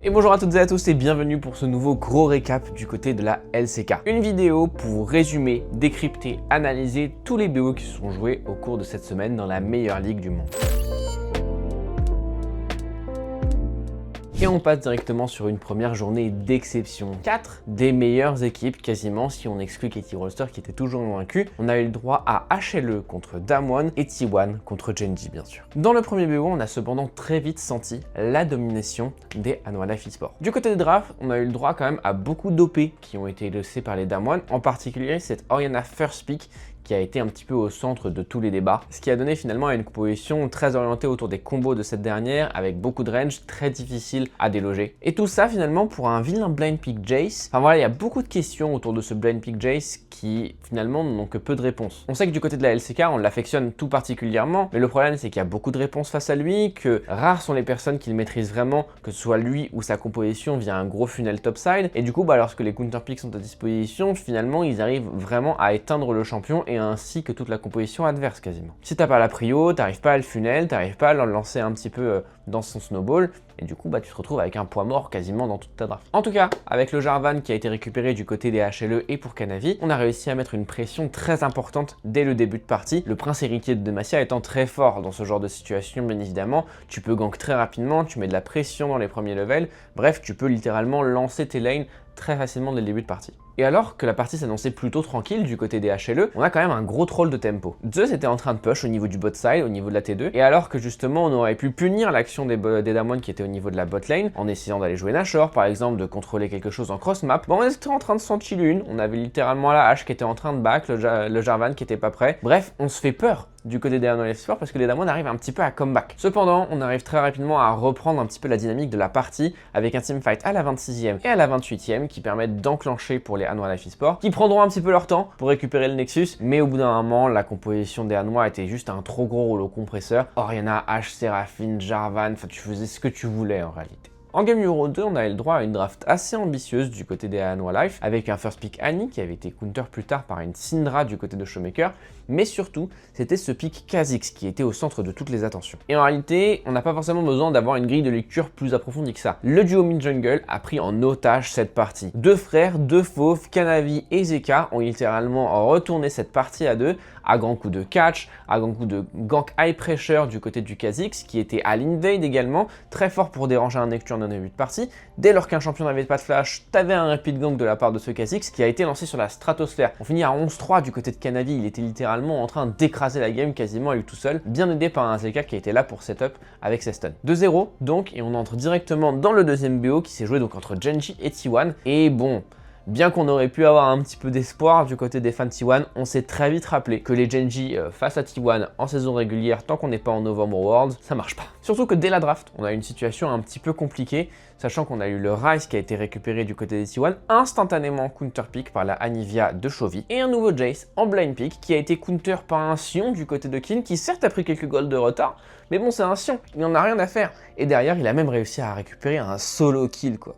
Et bonjour à toutes et à tous et bienvenue pour ce nouveau gros récap du côté de la LCK. Une vidéo pour résumer, décrypter, analyser tous les BO qui sont joués au cours de cette semaine dans la meilleure ligue du monde. Et on passe directement sur une première journée d'exception. 4 des meilleures équipes quasiment, si on exclut Katy Rolster qui était toujours invaincu. On a eu le droit à HLE contre Damwon et T1 contre Gen.G bien sûr. Dans le premier BO, on a cependant très vite senti la domination des Hanwha Life Esports. Du côté des drafts, on a eu le droit quand même à beaucoup d'OP qui ont été laissés par les Damwon, en particulier cette Orianna First Pick qui a été un petit peu au centre de tous les débats, ce qui a donné finalement une composition très orientée autour des combos de cette dernière, avec beaucoup de range, très difficile à déloger. Et tout ça finalement pour un vilain blind pick Jace. Enfin voilà, il y a beaucoup de questions autour de ce blind pick Jace qui finalement n'ont que peu de réponses. On sait que du côté de la LCK, on l'affectionne tout particulièrement, mais le problème c'est qu'il y a beaucoup de réponses face à lui, que rares sont les personnes qui le maîtrisent vraiment, que ce soit lui ou sa composition via un gros funnel topside, et du coup lorsque les counter picks sont à disposition, finalement ils arrivent vraiment à éteindre le champion et ainsi que toute la composition adverse quasiment. Si t'as pas la prio, t'arrives pas à le funnel, t'arrives pas à le lancer un petit peu dans son snowball, et du coup tu te retrouves avec un poids mort quasiment dans toute ta draft. En tout cas, avec le Jarvan qui a été récupéré du côté des HLE et pour Canavi, on a réussi à mettre une pression très importante dès le début de partie, le prince héritier de Demacia étant très fort dans ce genre de situation bien évidemment, tu peux gank très rapidement, tu mets de la pression dans les premiers levels, bref tu peux littéralement lancer tes lanes très facilement dès le début de partie. Et alors que la partie s'annonçait plutôt tranquille du côté des HLE, on a quand même un gros troll de tempo. Zeus était en train de push au niveau du bot side, au niveau de la T2, et alors que justement on aurait pu punir l'action des Damwon qui était au niveau de la bot lane, en essayant d'aller jouer Nashor par exemple, de contrôler quelque chose en cross map, bon on était en train de s'en chill une, on avait littéralement la hache qui était en train de back, le Jarvan qui était pas prêt, bref on se fait peur du côté des Hanwha Life Esports parce que les Damwon arrivent un petit peu à comeback. Cependant, on arrive très rapidement à reprendre un petit peu la dynamique de la partie avec un teamfight à la 26e et à la 28e qui permettent d'enclencher pour les Hanwha Life Esports, qui prendront un petit peu leur temps pour récupérer le Nexus, mais au bout d'un moment, la composition des Hanwha était juste un trop gros rouleau compresseur. Orianna, Ashe, Seraphine, Jarvan, enfin tu faisais ce que tu voulais en réalité. En game numéro 2, on a eu le droit à une draft assez ambitieuse du côté des Hanwha Life, avec un first pick Annie qui avait été counter plus tard par une Syndra du côté de Showmaker, mais surtout, c'était ce pick Kha'Zix qui était au centre de toutes les attentions. Et en réalité, on n'a pas forcément besoin d'avoir une grille de lecture plus approfondie que ça. Le duo mid-jungle a pris en otage cette partie. Deux frères, deux fauves, Canavi et Zeka ont littéralement retourné cette partie à deux, à grands coups de catch, à grands coups de gank high pressure du côté du Kha'Zix, qui était à l'invade également, très fort pour déranger un Nocturne en début de partie. Dès lors qu'un champion n'avait pas de flash, t'avais un rapid gank de la part de ce Kha'Zix qui a été lancé sur la stratosphère. On finit à 11-3 du côté de Canavi, il était littéralement en train d'écraser la game quasiment à lui tout seul, bien aidé par un Zeka qui était là pour setup avec ses stuns. 2-0 donc, et on entre directement dans le deuxième BO qui s'est joué donc entre Gen.G et T1, et bon, bien qu'on aurait pu avoir un petit peu d'espoir du côté des fans de T1, on s'est très vite rappelé que les Gen.G face à T1 en saison régulière, tant qu'on n'est pas en November Worlds, ça marche pas. Surtout que dès la draft, on a une situation un petit peu compliquée, sachant qu'on a eu le Ryze qui a été récupéré du côté des T1, instantanément counter pick par la Anivia de Chovy, et un nouveau Jace en blind pick qui a été counter par un Sion du côté de Kin, qui certes a pris quelques golds de retard, mais bon c'est un Sion, il n'en a rien à faire. Et derrière, il a même réussi à récupérer un solo kill quoi.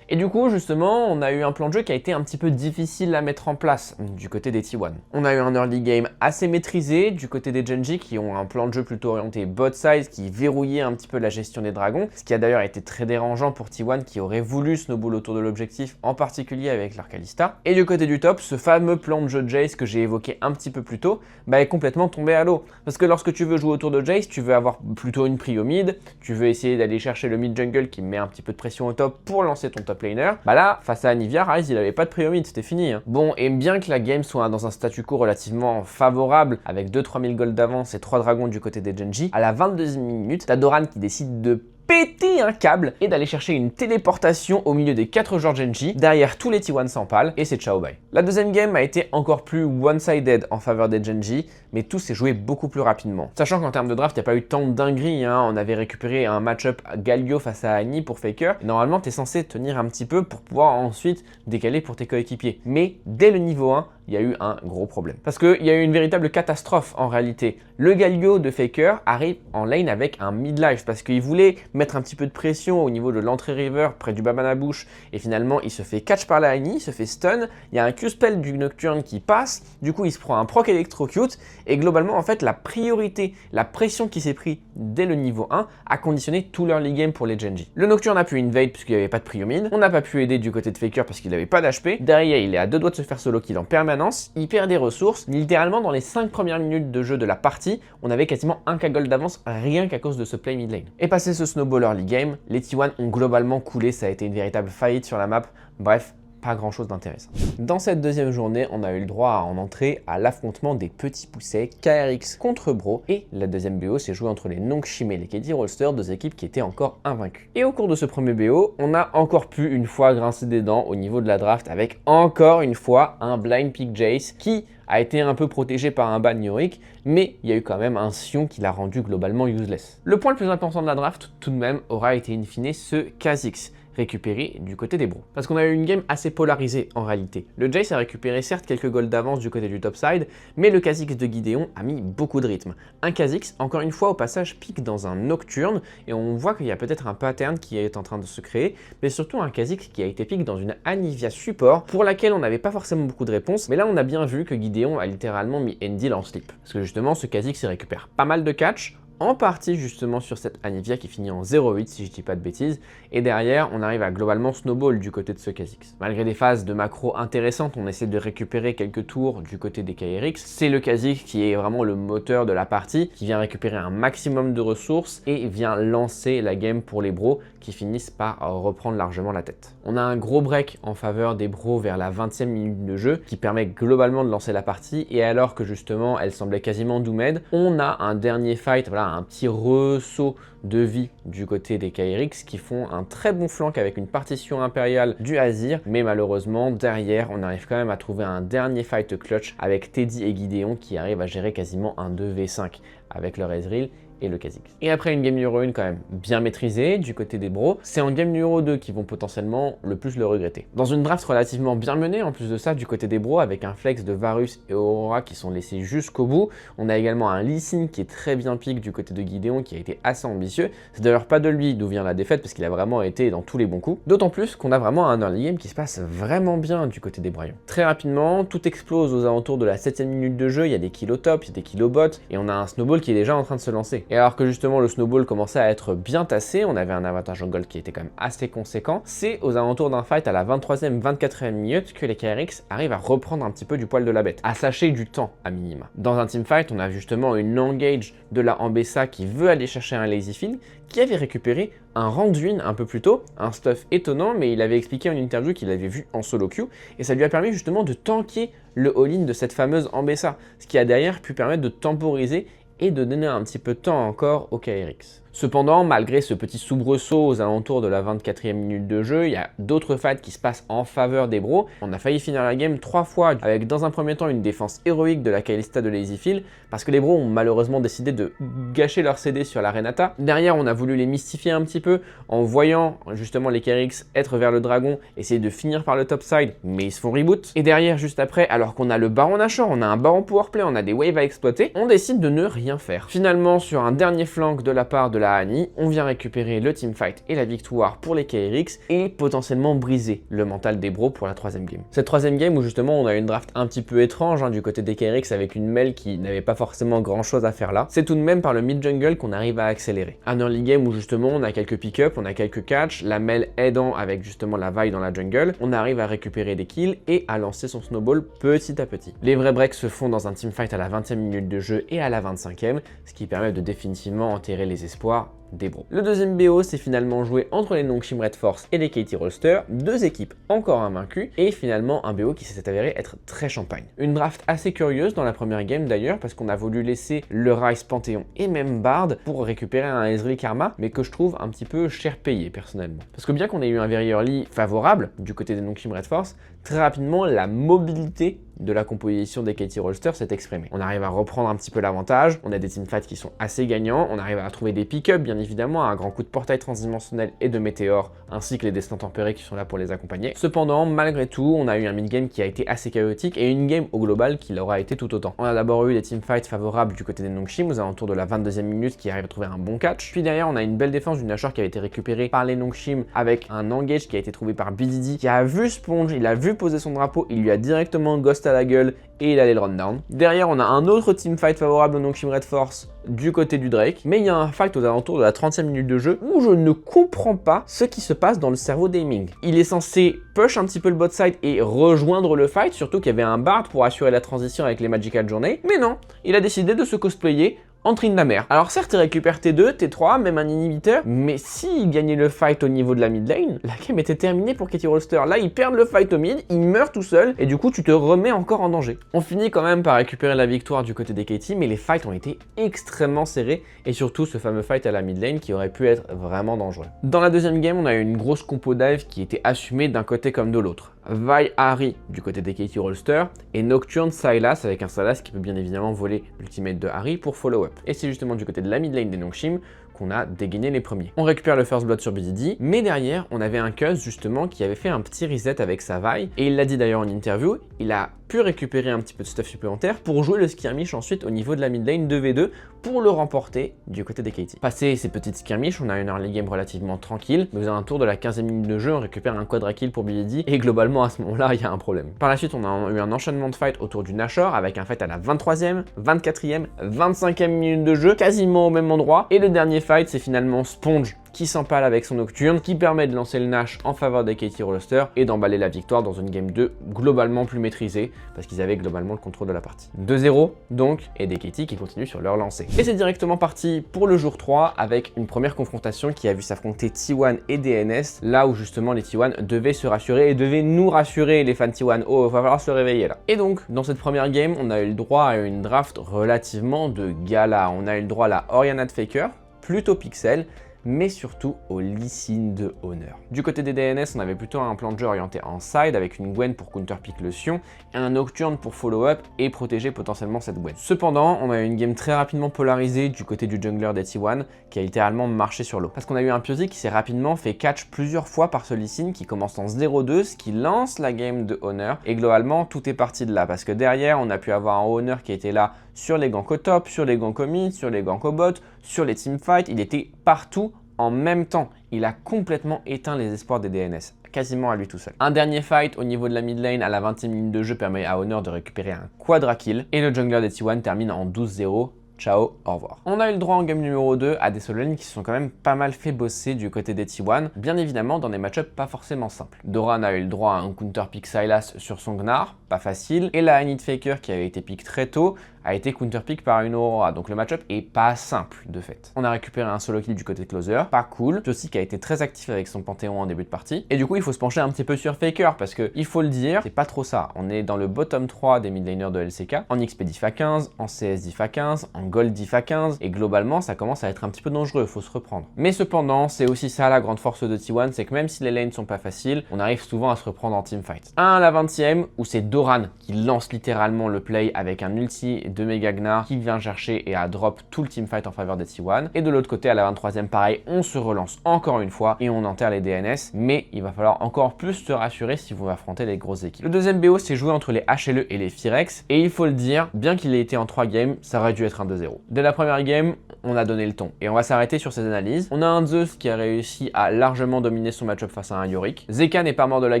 Et du coup, justement, on a eu un plan de jeu qui a été un petit peu difficile à mettre en place du côté des T1. On a eu un early game assez maîtrisé du côté des Gen.G qui ont un plan de jeu plutôt orienté bot side qui verrouillait un petit peu la gestion des dragons, ce qui a d'ailleurs été très dérangeant pour T1 qui aurait voulu snowball autour de l'objectif, en particulier avec leur Kalista. Et du côté du top, ce fameux plan de jeu de Jace que j'ai évoqué un petit peu plus tôt, est complètement tombé à l'eau. Parce que lorsque tu veux jouer autour de Jace, tu veux avoir plutôt une prio mid, tu veux essayer d'aller chercher le mid jungle qui met un petit peu de pression au top pour lancer ton top laner. Là, face à Anivia, Ryze, il avait pas de prio mid, c'était fini. Bon, et bien que la game soit dans un statu quo relativement favorable, avec 2-3 000 gold d'avance et 3 dragons du côté des Gen.G, à la 22e minute, t'as Doran qui décide de péter un câble et d'aller chercher une téléportation au milieu des 4 joueurs Gen.G, derrière tous les T1 s'empalent, et c'est ciao bye. La deuxième game a été encore plus one-sided en faveur des Gen.G, mais tout s'est joué beaucoup plus rapidement. Sachant qu'en termes de draft, il n'y a pas eu tant de dingueries, on avait récupéré un match-up Galio face à Annie pour Faker, et normalement t'es censé tenir un petit peu pour pouvoir ensuite décaler pour tes coéquipiers. Mais dès le niveau 1, il y a eu un gros problème. Parce qu'il y a eu une véritable catastrophe en réalité. Le Galio de Faker arrive en lane avec un mid-life parce qu'il voulait mettre un petit peu de pression au niveau de l'entrée river près du Babana Bush et finalement il se fait catch par la Annie, il se fait stun, il y a un Q-spell du Nocturne qui passe, du coup il se prend un proc électrocute Et globalement, en fait, la priorité, la pression qui s'est pris dès le niveau 1 a conditionné tout l'early game pour les Genji. Le Nocturne a pu invade puisqu'il n'y avait pas de prio mid. On n'a pas pu aider du côté de Faker parce qu'il n'avait pas d'HP. Derrière, il est à 2 doigts de se faire solo kill en permanence. Il perd des ressources. Littéralement, dans les 5 premières minutes de jeu de la partie, on avait quasiment un K-Gold d'avance rien qu'à cause de ce play mid lane. Et passé ce snowball early game, les T1 ont globalement coulé. Ça a été une véritable faillite sur la map. Bref, pas grand chose d'intéressant. Dans cette deuxième journée, on a eu le droit à en entrer à l'affrontement des petits poussets KRX contre Bro, et la deuxième BO s'est jouée entre les Nongshim et les KT Rolster, deux équipes qui étaient encore invaincues. Et au cours de ce premier BO, on a encore pu une fois grincer des dents au niveau de la draft avec encore une fois un blind pick Jace qui a été un peu protégé par un ban Yorick, mais il y a eu quand même un Sion qui l'a rendu globalement useless. Le point le plus important de la draft, tout de même, aura été in fine ce Kha'Zix, récupéré du côté des Bros. Parce qu'on a eu une game assez polarisée en réalité. Le Jace a récupéré certes quelques golds d'avance du côté du topside, mais le Kha'Zix de Gideon a mis beaucoup de rythme. Un Kha'Zix, encore une fois au passage, pique dans un Nocturne, et on voit qu'il y a peut-être un pattern qui est en train de se créer, mais surtout un Kha'Zix qui a été pique dans une Anivia support, pour laquelle on n'avait pas forcément beaucoup de réponses, mais là on a bien vu que Gideon a littéralement mis Endil en slip. Parce que justement ce Kha'Zix il récupère pas mal de catch, en partie justement sur cette Anivia qui finit en 0-8 si je dis pas de bêtises, et derrière on arrive à globalement snowball du côté de ce Kha'Zix. Malgré des phases de macro intéressantes, on essaie de récupérer quelques tours du côté des KRX, c'est le Kha'Zix qui est vraiment le moteur de la partie, qui vient récupérer un maximum de ressources et vient lancer la game pour les Bros qui finissent par reprendre largement la tête. On a un gros break en faveur des Bros vers la 20e minute de jeu qui permet globalement de lancer la partie, et alors que justement elle semblait quasiment doomed, on a un dernier fight, voilà, un petit ressaut de vie du côté des KRX qui font un très bon flank avec une partition impériale du Azir, mais malheureusement derrière on arrive quand même à trouver un dernier fight clutch avec Teddy et Gideon qui arrivent à gérer quasiment un 2v5 avec leur Ezreal et le Kha'Zix. Et après une game numéro 1 quand même bien maîtrisée du côté des Bros, c'est en game numéro 2 qu'ils vont potentiellement le plus le regretter. Dans une draft relativement bien menée en plus de ça du côté des Bros, avec un flex de Varus et Aurora qui sont laissés jusqu'au bout, on a également un Lee Sin qui est très bien pique du côté de Gideon qui a été assez ambitieux. C'est d'ailleurs pas de lui d'où vient la défaite parce qu'il a vraiment été dans tous les bons coups. D'autant plus qu'on a vraiment un early game qui se passe vraiment bien du côté des Brayons. Très rapidement, tout explose aux alentours de la 7e minute de jeu, il y a des kills au top, il y a des kills au bot, et on a un snowball qui est déjà en train de se lancer. Et alors que justement le snowball commençait à être bien tassé, on avait un avantage en gold qui était quand même assez conséquent, c'est aux alentours d'un fight à la 23e, 24e minute que les KRX arrivent à reprendre un petit peu du poil de la bête, à sacher du temps à minima. Dans un teamfight, on a justement une engage de la Ambessa qui veut aller chercher un lazy field, qui avait récupéré un Randuin un peu plus tôt, un stuff étonnant, mais il avait expliqué en interview qu'il avait vu en solo queue, et ça lui a permis justement de tanker le all-in de cette fameuse Ambessa, ce qui a derrière pu permettre de temporiser et de donner un petit peu de temps encore au KRX. Cependant, malgré ce petit soubresaut aux alentours de la 24e minute de jeu, il y a d'autres fights qui se passent en faveur des Bros. On a failli finir la game 3 fois avec dans un premier temps une défense héroïque de la Kalista de Lazyfield parce que les Bros ont malheureusement décidé de gâcher leur CD sur la Renata. Derrière, on a voulu les mystifier un petit peu en voyant justement les KRX être vers le dragon, essayer de finir par le topside, mais ils se font reboot. Et derrière, juste après, alors qu'on a le Baron Nashor, on a un Baron Powerplay, on a des waves à exploiter, on décide de ne rien faire. Finalement, sur un dernier flank de la part de la Annie, on vient récupérer le teamfight et la victoire pour les KRX et potentiellement briser le mental des Bros pour la 3e game. Cette 3e game où justement on a une draft un petit peu étrange du côté des KRX avec une Mel qui n'avait pas forcément grand chose à faire là, c'est tout de même par le mid jungle qu'on arrive à accélérer. Un early game où justement on a quelques pick-up, on a quelques catch, la Mel aidant avec justement la vaille dans la jungle, on arrive à récupérer des kills et à lancer son snowball petit à petit. Les vrais breaks se font dans un teamfight à la 20e minute de jeu et à la 25e, ce qui permet de définitivement enterrer les espoirs des Bros. Le deuxième BO s'est finalement joué entre les Nongshim Red Force et les KT Rolster, deux équipes encore invaincues, et finalement un BO qui s'est avéré être très champagne. Une draft assez curieuse dans la première game d'ailleurs, parce qu'on a voulu laisser le Ryze Panthéon et même Bard pour récupérer un Ezreal Karma, mais que je trouve un petit peu cher payé personnellement. Parce que bien qu'on ait eu un very early favorable du côté des Nongshim Red Force, très rapidement la mobilité de la composition des KT Rolster s'est exprimée. On arrive à reprendre un petit peu l'avantage, on a des teamfights qui sont assez gagnants, on arrive à trouver des pick-up bien évidemment un grand coup de portail transdimensionnel et de météore, ainsi que les destins tempérés qui sont là pour les accompagner. Cependant, malgré tout, on a eu un mid-game qui a été assez chaotique et une game au global qui l'aura été tout autant. On a d'abord eu les teamfights favorables du côté des Nongshim aux alentours de la 22e minute qui arrive à trouver un bon catch. Puis derrière, on a une belle défense du Nashor qui a été récupérée par les Nongshim avec un engage qui a été trouvé par BDD qui a vu Sponge, il a vu poser son drapeau, il lui a directement ghost à la gueule et il allait le run down. Derrière, on a un autre teamfight favorable au Nongshim Red Force du côté du Drake, mais il y a un fight aux alentours de la 30e minute de jeu où je ne comprends pas ce qui se passe dans le cerveau d'Aiming. Il est censé push un petit peu le bot side et rejoindre le fight, surtout qu'il y avait un Bard pour assurer la transition avec les Magical Journey, mais non, il a décidé de se cosplayer en Trine Damer. Alors certes, il récupère T2, T3, même un inhibiteur, mais s'il gagnait le fight au niveau de la mid lane, la game était terminée pour Katie Rolster. Là, il perd le fight au mid, il meurt tout seul, et du coup, tu te remets encore en danger. On finit quand même par récupérer la victoire du côté des Katie, mais les fights ont été extrêmement serrés, et surtout ce fameux fight à la mid lane qui aurait pu être vraiment dangereux. Dans la deuxième game, on a eu une grosse compo dive qui était assumée d'un côté comme de l'autre. Vi Ahri du côté des Katie Rolster et Nocturne Sylas avec un Sylas qui peut bien évidemment voler l'ultimate de Ahri pour follow-up. Et c'est justement du côté de la mid lane des Nongshim qu'on a dégainé les premiers. On récupère le first blood sur BDD, mais derrière on avait un Cuz justement qui avait fait un petit reset avec sa Vi et il l'a dit d'ailleurs en interview, il a pu récupérer un petit peu de stuff supplémentaire pour jouer le skirmish ensuite au niveau de la mid lane 2v2 pour le remporter du côté des Katie. Passé ces petites skirmish, on a une early game relativement tranquille, mais aux alentours de la 15e minute de jeu, on récupère un quadra kill pour BDD et globalement à ce moment-là, il y a un problème. Par la suite, on a eu un enchaînement de fight autour du Nashor avec un fight à la 23e, 24e, 25e minute de jeu, quasiment au même endroit. Et le dernier fight, c'est finalement Sponge qui s'empale avec son Nocturne, qui permet de lancer le Nash en faveur des Katie Rolster et d'emballer la victoire dans une game 2 globalement plus maîtrisée, parce qu'ils avaient globalement le contrôle de la partie. 2-0 donc, et des Katie qui continuent sur leur lancée. Et c'est directement parti pour le jour 3 avec une première confrontation qui a vu s'affronter T1 et DNS, là où justement les T1 devaient se rassurer et devaient nous rassurer les fans T1. Oh, il va falloir se réveiller là. Et donc, dans cette première game, on a eu le droit à une draft relativement de gala. On a eu le droit à la Orianna de Faker, plutôt pixel, mais surtout au Lee Sin de Honor. Du côté des DNS, on avait plutôt un plan de jeu orienté en side avec une Gwen pour counterpick le Sion et un Nocturne pour follow-up et protéger potentiellement cette Gwen. Cependant, on a eu une game très rapidement polarisée du côté du jungler des T1 qui a littéralement marché sur l'eau. Parce qu'on a eu un Piozzi qui s'est rapidement fait catch plusieurs fois par ce Lee Sin qui commence en 0-2, ce qui lance la game de Honor et globalement tout est parti de là parce que derrière on a pu avoir un Honor qui était là sur les ganks au top, sur les ganks au mid, sur les ganks au bot, sur les teamfights, il était partout en même temps. Il a complètement éteint les espoirs des DNS, quasiment à lui tout seul. Un dernier fight au niveau de la mid lane à la 20e minute de jeu permet à Honor de récupérer un quadra kill et le jungler des T1 termine en 12-0. Ciao, au revoir. On a eu le droit en game numéro 2 à des solo lanes qui se sont quand même pas mal fait bosser du côté des T1, bien évidemment dans des match-ups pas forcément simples. Doran a eu le droit à un counter pick Sylas sur son Gnar, pas facile, et la Anid Faker qui avait été pick très tôt a été counterpick par une Aurora, donc le match-up est pas simple de fait. On a récupéré un solo kill du côté de closer, pas cool, aussi qui a été très actif avec son Panthéon en début de partie, et du coup il faut se pencher un petit peu sur Faker, parce que il faut le dire, c'est pas trop ça, on est dans le bottom 3 des mid laners de LCK, en XP diff à 15, en CS diff à 15, en Gold diff à 15, et globalement ça commence à être un petit peu dangereux, faut se reprendre. Mais cependant, c'est aussi ça la grande force de T1, c'est que même si les lanes sont pas faciles, on arrive souvent à se reprendre en teamfight. Un à la 20e, où c'est Doran qui lance littéralement le play avec un ulti de Mega Gnar qui vient chercher et à drop tout le teamfight en faveur des T1. Et de l'autre côté, à la 23e, pareil, on se relance encore une fois et on enterre les DNS. Mais il va falloir encore plus se rassurer si vous affrontez les grosses équipes. Le deuxième BO, c'est joué entre les HLE et les Firex. Et il faut le dire, bien qu'il ait été en 3 games, ça aurait dû être un 2-0. Dès la première game, on a donné le ton. Et on va s'arrêter sur ces analyses. On a un Zeus qui a réussi à largement dominer son match-up face à un Yorick. Zeka n'est pas mort de la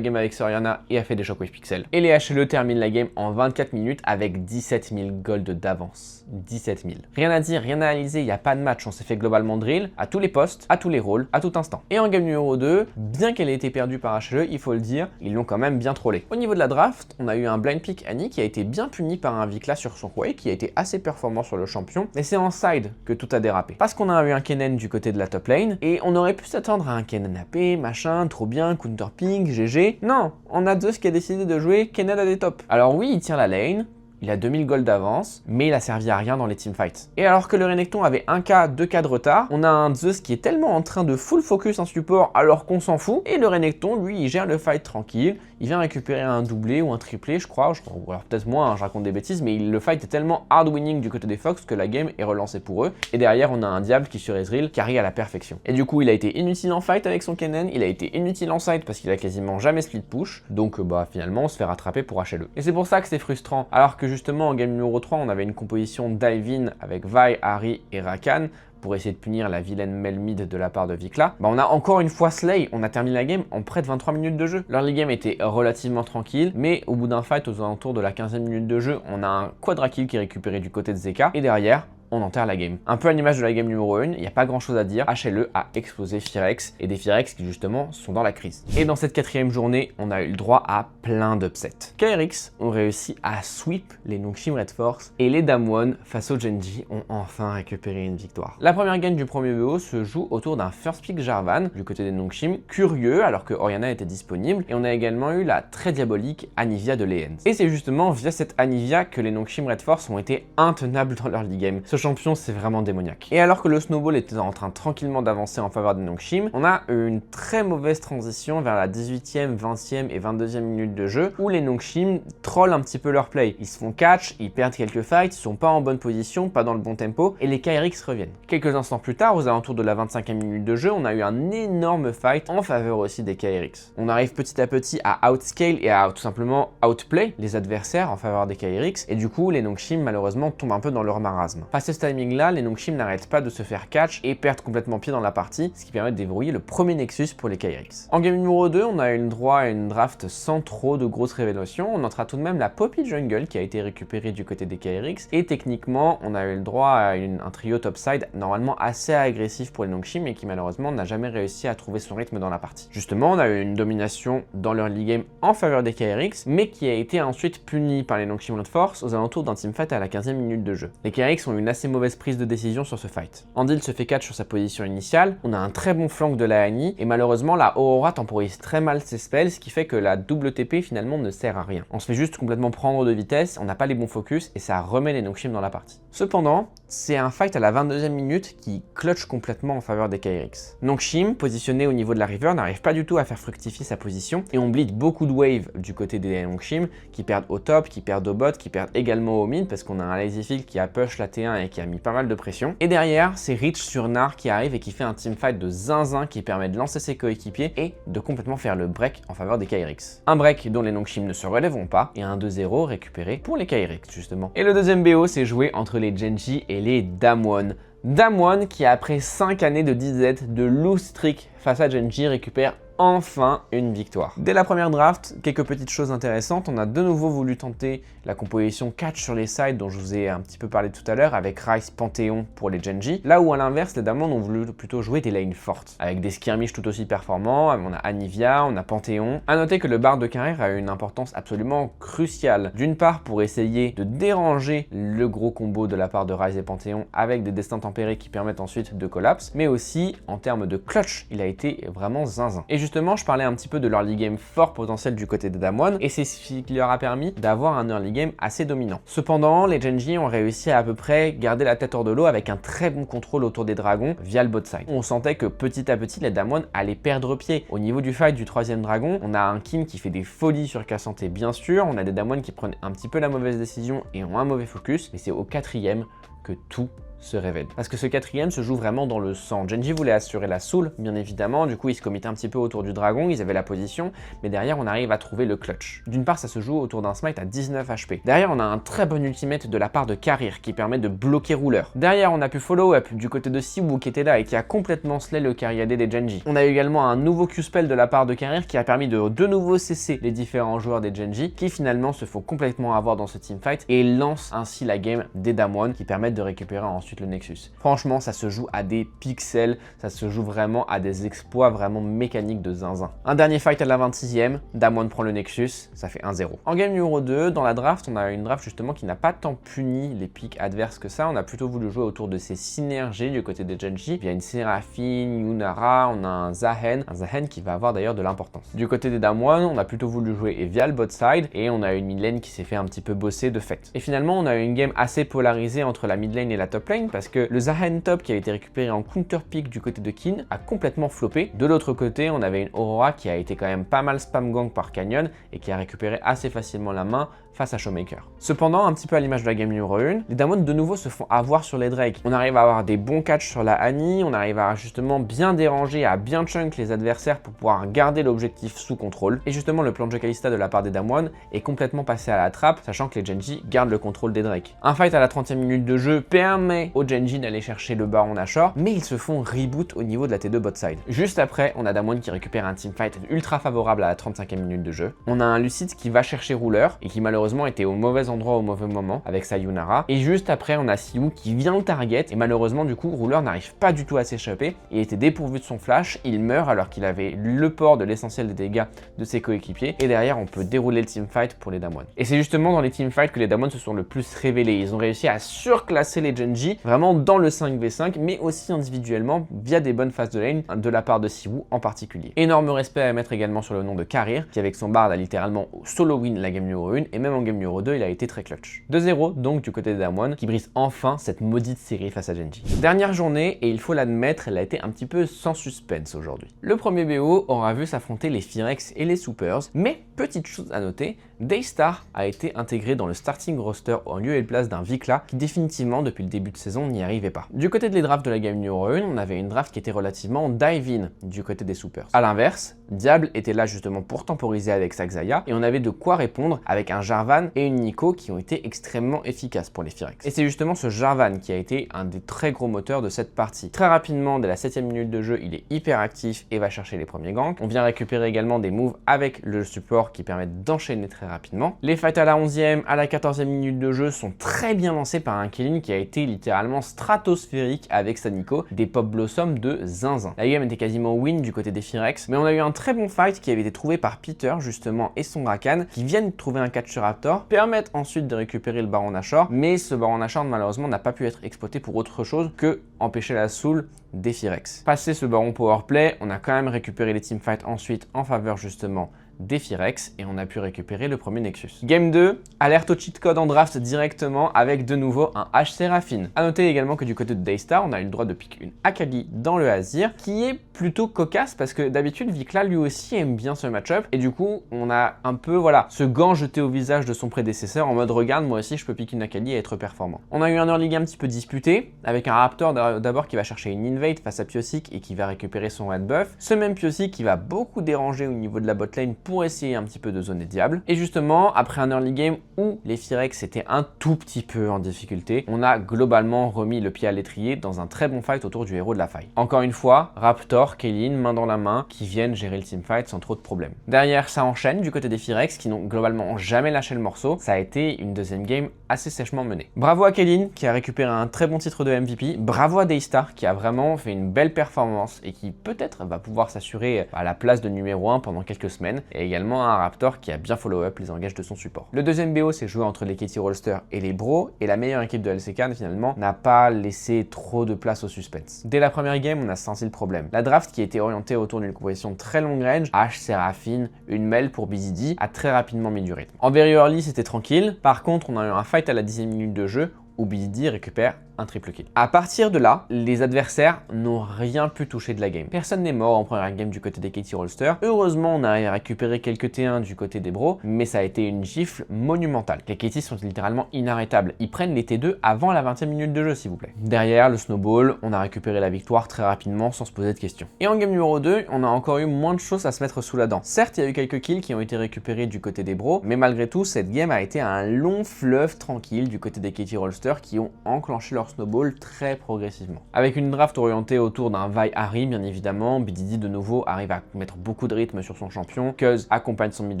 game avec Soriana et a fait des Shockwave Pixel. Et les HLE terminent la game en 24 minutes avec 17 000 gold d'avance. 17 000. Rien à dire, rien à analyser, il n'y a pas de match. On s'est fait globalement drill à tous les postes, à tous les rôles, à tout instant. Et en game numéro 2, bien qu'elle ait été perdue par HLE, il faut le dire, ils l'ont quand même bien trollé. Au niveau de la draft, on a eu un blind pick Annie qui a été bien puni par un Vikla sur son Huawei qui a été assez performant sur le champion. Mais c'est en side que tout a dérapé. Parce qu'on a eu un Kennen du côté de la top lane et on aurait pu s'attendre à un Kennen AP, machin, trop bien, counter ping, GG. Non, on a Zeus qui a décidé de jouer Kennen à des tops. Alors oui, il tire la lane. il a 2000 gold d'avance, mais il a servi à rien dans les teamfights. Et alors que le Renekton avait 1k, 2k de retard, on a un Zeus qui est tellement en train de full focus en support alors qu'on s'en fout, et le Renekton, lui, il gère le fight tranquille, il vient récupérer un doublé ou un triplé, je crois, ou alors peut-être moins, hein, je raconte des bêtises, mais le fight est tellement hard winning du côté des Fox que la game est relancée pour eux, et derrière on a un Diable qui sur Ezreal carry à la perfection. Et du coup il a été inutile en fight avec son Kennen, il a été inutile en side parce qu'il a quasiment jamais split push, donc finalement on se fait rattraper pour HLE. Et c'est pour ça que c'est frustrant, alors que justement en game numéro 3 on avait une composition dive-in avec Vi, Ahri et Rakan, pour essayer de punir la vilaine Melmid de la part de Vikla, on a encore une fois Slay, on a terminé la game en près de 23 minutes de jeu. L'early game était relativement tranquille, mais au bout d'un fight aux alentours de la 15e minute de jeu, on a un quadra kill qui est récupéré du côté de Zeka, et derrière, on enterre la game. Un peu à l'image de la game numéro 1, il n'y a pas grand chose à dire, HLE a explosé Firex, et des Firex qui justement sont dans la crise. Et dans cette 4e journée, on a eu le droit à plein d'upsets. KRX ont réussi à sweep les Nongshim Red Force, et les Damwon face au Genji ont enfin récupéré une victoire. La première game du premier BO se joue autour d'un first pick Jarvan, du côté des Nongshim, curieux alors que Orianna était disponible, et on a également eu la très diabolique Anivia de Lehens. Et c'est justement via cette Anivia que les Nongshim Red Force ont été intenables dans leur game. Ce champion, c'est vraiment démoniaque. Et alors que le snowball était en train tranquillement d'avancer en faveur des Nongshim, on a une très mauvaise transition vers la 18e, 20e et 22e minute de jeu où les Nongshim trollent un petit peu leur play. Ils se font catch, ils perdent quelques fights, ils sont pas en bonne position, pas dans le bon tempo et les KRX reviennent. Quelques instants plus tard, aux alentours de la 25e minute de jeu, on a eu un énorme fight en faveur aussi des KRX. On arrive petit à petit à outscale et à tout simplement outplay les adversaires en faveur des KRX et du coup les Nongshim malheureusement tombent un peu dans leur marasme. Passé ce timing-là, les Nongshim n'arrêtent pas de se faire catch et perdent complètement pied dans la partie, ce qui permet de déverrouiller le premier Nexus pour les KRX. En game numéro 2, on a eu le droit à une draft sans trop de grosses révélations. On notera tout de même la Poppy Jungle qui a été récupérée du côté des KRX et techniquement, on a eu le droit à un trio topside normalement assez agressif pour les Nongshim et qui malheureusement n'a jamais réussi à trouver son rythme dans la partie. Justement, on a eu une domination dans l'early game en faveur des KRX, mais qui a été ensuite punie par les Nongshim Red Force aux alentours d'un teamfight à la 15e minute de jeu. Les KRX ont eu une assez mauvaise prise de décision sur ce fight. Andil se fait catch sur sa position initiale, on a un très bon flank de la Annie, et malheureusement la Aurora temporise très mal ses spells, ce qui fait que la double TP finalement ne sert à rien. On se fait juste complètement prendre de vitesse, on n'a pas les bons focus, et ça remet les Nongshim dans la partie. Cependant, c'est un fight à la 22e minute qui clutch complètement en faveur des KRX. Nongshim, positionné au niveau de la river, n'arrive pas du tout à faire fructifier sa position, et on bleed beaucoup de waves du côté des Nongshim, qui perdent au top, qui perdent au bot, qui perdent également au mid, parce qu'on a un Lazyfield qui a push la T1 et qui a mis pas mal de pression. Et derrière, c'est Rich sur Nar qui arrive et qui fait un teamfight de zinzin qui permet de lancer ses coéquipiers et de complètement faire le break en faveur des KRX. Un break dont les Nongshim ne se relèveront pas et un 2-0 récupéré pour les KRX justement. Et le deuxième BO s'est joué entre les Genji et les Damwon. Damwon qui après 5 années de DZ de lose streak face à Genji récupère enfin une victoire. Dès la première draft, quelques petites choses intéressantes. On a de nouveau voulu tenter la composition catch sur les sides dont je vous ai un petit peu parlé tout à l'heure avec Ryze Panthéon pour les Genji. Là où à l'inverse, les Damwon ont voulu plutôt jouer des lanes fortes avec des skirmishes tout aussi performants. On a Anivia, on a Panthéon. À noter que le Bard de carrière a eu une importance absolument cruciale. D'une part pour essayer de déranger le gros combo de la part de Ryze et Panthéon avec des destins tempérés qui permettent ensuite de collapse, mais aussi en termes de clutch, il a été vraiment zinzin. Et justement, je parlais un petit peu de l'early game fort potentiel du côté des Damwon, et c'est ce qui leur a permis d'avoir un early game assez dominant. Cependant, les Genji ont réussi à peu près garder la tête hors de l'eau avec un très bon contrôle autour des dragons via le bot side. On sentait que petit à petit, les Damwon allaient perdre pied. Au niveau du fight du 3e dragon, on a un Kim qui fait des folies sur K'Sante bien sûr, on a des Damwon qui prennent un petit peu la mauvaise décision et ont un mauvais focus, mais c'est au 4e que tout se révèle. Parce que ce 4e se joue vraiment dans le sang. Genji voulait assurer la soul, bien évidemment, du coup ils se committaient un petit peu autour du dragon, ils avaient la position, mais derrière on arrive à trouver le clutch. D'une part ça se joue autour d'un smite à 19 HP. Derrière on a un très bon ultimate de la part de Karir qui permet de bloquer rouleur. Derrière on a pu follow up du côté de Siwu qui était là et qui a complètement slay le carry AD des Genji. On a également un nouveau Q-spell de la part de Karir qui a permis de nouveau cesser les différents joueurs des Genji qui finalement se font complètement avoir dans ce teamfight et lancent ainsi la game des Damwon qui permettent de récupérer ensuite ensuite le Nexus. Franchement, ça se joue à des pixels, ça se joue vraiment à des exploits vraiment mécaniques de zinzin. Un dernier fight à la 26e, Damwon prend le Nexus, ça fait 1-0. En game numéro 2, dans la draft, on a une draft justement qui n'a pas tant puni les pics adverses que ça, on a plutôt voulu jouer autour de ces synergies du côté des Genji. Il y a une Seraphine, Yunara, on a un Zahen qui va avoir d'ailleurs de l'importance. Du côté des Damwon, on a plutôt voulu jouer Evia le bot side et on a une mid lane qui s'est fait un petit peu bosser de fait. Et finalement, on a eu une game assez polarisée entre la mid lane et la top lane parce que le Zahen top qui a été récupéré en counter pick du côté de Kin a complètement floppé. De l'autre côté, on avait une Aurora qui a été quand même pas mal spam gang par Canyon et qui a récupéré assez facilement la main face à Showmaker. Cependant, un petit peu à l'image de la game numéro 1, les Damwon de nouveau se font avoir sur les Drake. On arrive à avoir des bons catchs sur la Annie, on arrive à justement bien déranger, à bien chunk les adversaires pour pouvoir garder l'objectif sous contrôle. Et justement, le plan de Kalista de la part des Damwon est complètement passé à la trappe, sachant que les Genji gardent le contrôle des Drake. Un fight à la 30e minute de jeu permet aux Genji d'aller chercher le Baron Nashor, mais ils se font reboot au niveau de la T2 bot side. Juste après, on a Damwon qui récupère un teamfight ultra favorable à la 35e minute de jeu. On a un Lucid qui va chercher Ruler et qui malheureusement était au mauvais endroit au mauvais moment avec sa Yunara. Et juste après, on a Siwoo qui vient le target et malheureusement du coup, Ruler n'arrive pas du tout à s'échapper. Il était dépourvu de son flash, il meurt alors qu'il avait le port de l'essentiel des dégâts de ses coéquipiers. Et derrière, on peut dérouler le teamfight pour les Damwon. Et c'est justement dans les teamfights que les Damwon se sont le plus révélés. Ils ont réussi à surclasser les Genji vraiment dans le 5v5, mais aussi individuellement via des bonnes phases de lane de la part de Siwoo en particulier. Énorme respect à mettre également sur le nom de Karir, qui avec son Bard a littéralement solo win la game numéro 1 et même en game numéro 2, il a été très clutch. 2-0 donc du côté des Damwon qui brise enfin cette maudite série face à Genji. Dernière journée et il faut l'admettre, elle a été un petit peu sans suspense aujourd'hui. Le premier BO aura vu s'affronter les Phyrex et les Supers, mais petite chose à noter, Daystar a été intégré dans le starting roster en lieu et place d'un Vikla qui définitivement depuis le début de saison n'y arrivait pas. Du côté des drafts de la game numéro 1, on avait une draft qui était relativement dive-in du côté des Supers. A l'inverse, Diable était là justement pour temporiser avec sa Xayah et on avait de quoi répondre avec un Jarvan et une Nico qui ont été extrêmement efficaces pour les Phyrex. Et c'est justement ce Jarvan qui a été un des très gros moteurs de cette partie. Très rapidement, dès la 7e minute de jeu, il est hyper actif et va chercher les premiers ganks. On vient récupérer également des moves avec le support qui permettent d'enchaîner très rapidement. Les fights à la 11e, à la 14e minute de jeu sont très bien lancés par un Killing qui a été littéralement stratosphérique avec sa Nico, des Pop Blossom de zinzin. La game était quasiment win du côté des Phyrex, mais on a eu un très bon fight qui avait été trouvé par Peter justement et son Rakan qui viennent trouver un catch Raptor, permettent ensuite de récupérer le Baron Nashor, mais ce Baron Nashor malheureusement n'a pas pu être exploité pour autre chose que empêcher la soul des Phyrex. Passé ce Baron Powerplay, on a quand même récupéré les teamfights ensuite en faveur justement des Phyrex et on a pu récupérer le premier Nexus. Game 2, alerte au cheat code en draft directement avec de nouveau un H Seraphine. A noter également que du côté de Daystar, on a eu le droit de pick une Akali dans le Azir qui est plutôt cocasse parce que d'habitude Vikla lui aussi aime bien ce match-up et du coup on a un peu voilà ce gant jeté au visage de son prédécesseur en mode regarde moi aussi je peux pick une Akali et être performant. On a eu un early game un petit peu disputé avec un Raptor d'abord qui va chercher une invade face à Pyosik et qui va récupérer son red buff. Ce même Pyosik qui va beaucoup déranger au niveau de la botlane pour essayer un petit peu de zoner Diable. Et justement, après un early game où les Phyrex étaient un tout petit peu en difficulté, on a globalement remis le pied à l'étrier dans un très bon fight autour du héros de la faille. Encore une fois, Raptor, Kaylin, main dans la main, qui viennent gérer le teamfight sans trop de problèmes. Derrière, ça enchaîne du côté des Phyrex qui n'ont globalement jamais lâché le morceau. Ça a été une deuxième game assez sèchement menée. Bravo à Kaylin qui a récupéré un très bon titre de MVP. Bravo à Daystar qui a vraiment fait une belle performance et qui peut-être va pouvoir s'assurer à la place de numéro 1 pendant quelques semaines. Et également un Raptor qui a bien follow-up les engages de son support. Le deuxième BO s'est joué entre les Katie Rolster et les Bros et la meilleure équipe de LCK finalement n'a pas laissé trop de place au suspense. Dès la première game, on a senti le problème. La draft qui était orientée autour d'une composition très long range, H, Seraphine, une Mel pour BZD a très rapidement mis du rythme. En very early, c'était tranquille. Par contre, on a eu un fight à la 10e minute de jeu où BZD récupère un triple kill. À partir de là, les adversaires n'ont rien pu toucher de la game. Personne n'est mort en première game du côté des Katie Rolster. Heureusement, on a récupéré quelques T1 du côté des Bros, mais ça a été une gifle monumentale. Les Katie sont littéralement inarrêtables. Ils prennent les T2 avant la 20e minute de jeu, s'il vous plaît. Derrière, le snowball, on a récupéré la victoire très rapidement sans se poser de questions. Et en game numéro 2, on a encore eu moins de choses à se mettre sous la dent. Certes, il y a eu quelques kills qui ont été récupérés du côté des Bros, mais malgré tout, cette game a été un long fleuve tranquille du côté des Katie Rolster qui ont enclenché leur leur snowball très progressivement. Avec une draft orientée autour d'un Vi Harry, bien évidemment, BDD de nouveau arrive à mettre beaucoup de rythme sur son champion, Cuz accompagne son mid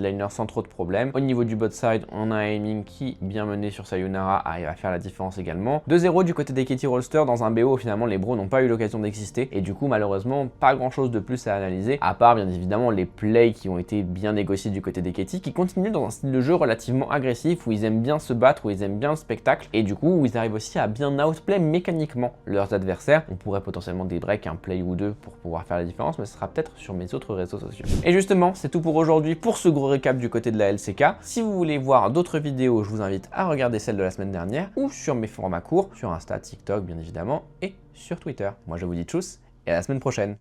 laner sans trop de problèmes. Au niveau du bot side, on a un aiming qui, bien mené sur Sayonara, arrive à faire la différence également. 2-0 du côté des KT Rolster dans un BO où finalement les bros n'ont pas eu l'occasion d'exister et du coup malheureusement pas grand chose de plus à analyser, à part bien évidemment les plays qui ont été bien négociés du côté des KT, qui continuent dans un style de jeu relativement agressif où ils aiment bien se battre, où ils aiment bien le spectacle et du coup où ils arrivent aussi à bien outplay mécaniquement leurs adversaires. On pourrait potentiellement débreak un play ou deux pour pouvoir faire la différence, mais ce sera peut-être sur mes autres réseaux sociaux. Et justement, c'est tout pour aujourd'hui pour ce gros récap du côté de la LCK. Si vous voulez voir d'autres vidéos, je vous invite à regarder celle de la semaine dernière ou sur mes formats courts, sur Insta, TikTok bien évidemment et sur Twitter. Moi je vous dis tchuss et à la semaine prochaine.